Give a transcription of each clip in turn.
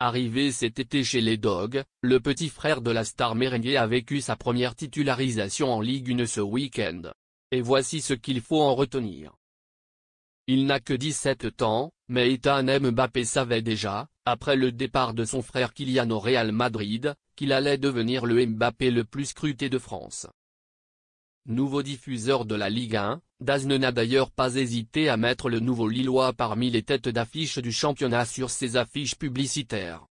Arrivé cet été chez les Dogs, le petit frère de la star merengue a vécu sa première titularisation en Ligue 1 ce week-end. Et voici ce qu'il faut en retenir. Il n'a que 17 ans, mais Ethan Mbappé savait déjà, après le départ de son frère Kylian au Real Madrid, qu'il allait devenir le Mbappé le plus scruté de France. Nouveau diffuseur de la Ligue 1, DAZN n'a d'ailleurs pas hésité à mettre le nouveau Lillois parmi les têtes d'affiche du championnat sur ses affiches publicitaires.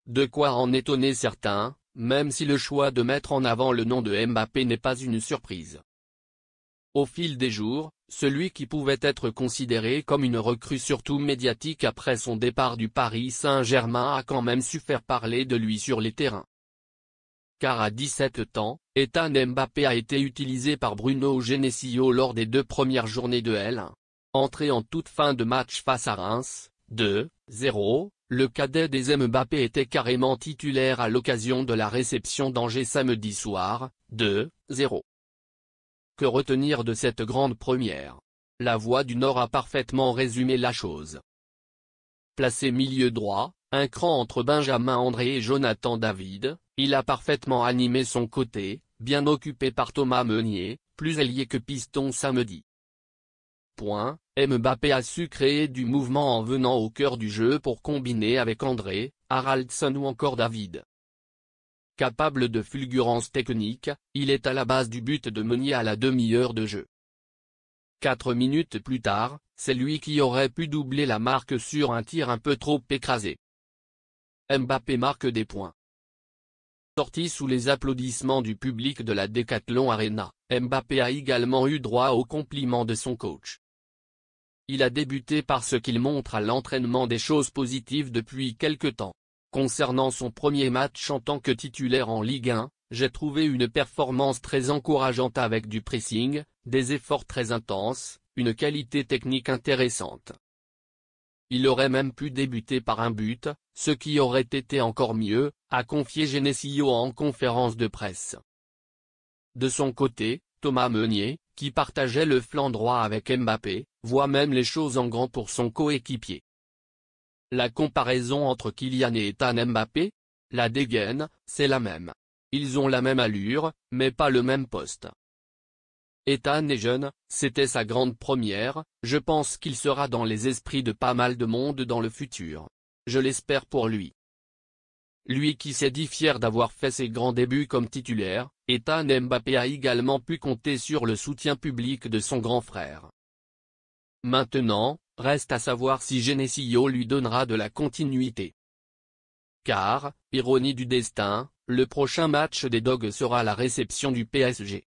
De quoi en étonner certains, même si le choix de mettre en avant le nom de Mbappé n'est pas une surprise. Au fil des jours, celui qui pouvait être considéré comme une recrue surtout médiatique après son départ du Paris Saint-Germain a quand même su faire parler de lui sur les terrains. Car à 17 ans, Ethan Mbappé a été utilisé par Bruno Genesio lors des 2 premières journées de L1. Entré en toute fin de match face à Reims, 2-0, le cadet des Mbappé était carrément titulaire à l'occasion de la réception d'Angers samedi soir, 2-0. Que retenir de cette grande première? La Voix du Nord a parfaitement résumé la chose. Placé milieu droit, un cran entre Benjamin André et Jonathan David, il a parfaitement animé son côté, bien occupé par Thomas Meunier, plus ailier que piston samedi. Mbappé a su créer du mouvement en venant au cœur du jeu pour combiner avec André, Haraldson ou encore David. Capable de fulgurance technique, il est à la base du but de Meunier à la demi-heure de jeu. 4 minutes plus tard, c'est lui qui aurait pu doubler la marque sur un tir un peu trop écrasé. Mbappé marque des points. Sorti sous les applaudissements du public de la Decathlon Arena, Mbappé a également eu droit aux compliments de son coach. Il a débuté parce qu'il montre à l'entraînement des choses positives depuis quelque temps. Concernant son premier match en tant que titulaire en Ligue 1, j'ai trouvé une performance très encourageante avec du pressing, des efforts très intenses, une qualité technique intéressante. Il aurait même pu débuter par un but, ce qui aurait été encore mieux, a confié Genesio en conférence de presse. De son côté, Thomas Meunier, qui partageait le flanc droit avec Mbappé, voit même les choses en grand pour son coéquipier. La comparaison entre Kylian et Ethan Mbappé? La dégaine, c'est la même. Ils ont la même allure, mais pas le même poste. Ethan est jeune, c'était sa grande première, je pense qu'il sera dans les esprits de pas mal de monde dans le futur. Je l'espère pour lui. Lui qui s'est dit fier d'avoir fait ses grands débuts comme titulaire, Ethan Mbappé a également pu compter sur le soutien public de son grand frère. Maintenant, reste à savoir si Genesio lui donnera de la continuité. Car, ironie du destin, le prochain match des Dogs sera la réception du PSG.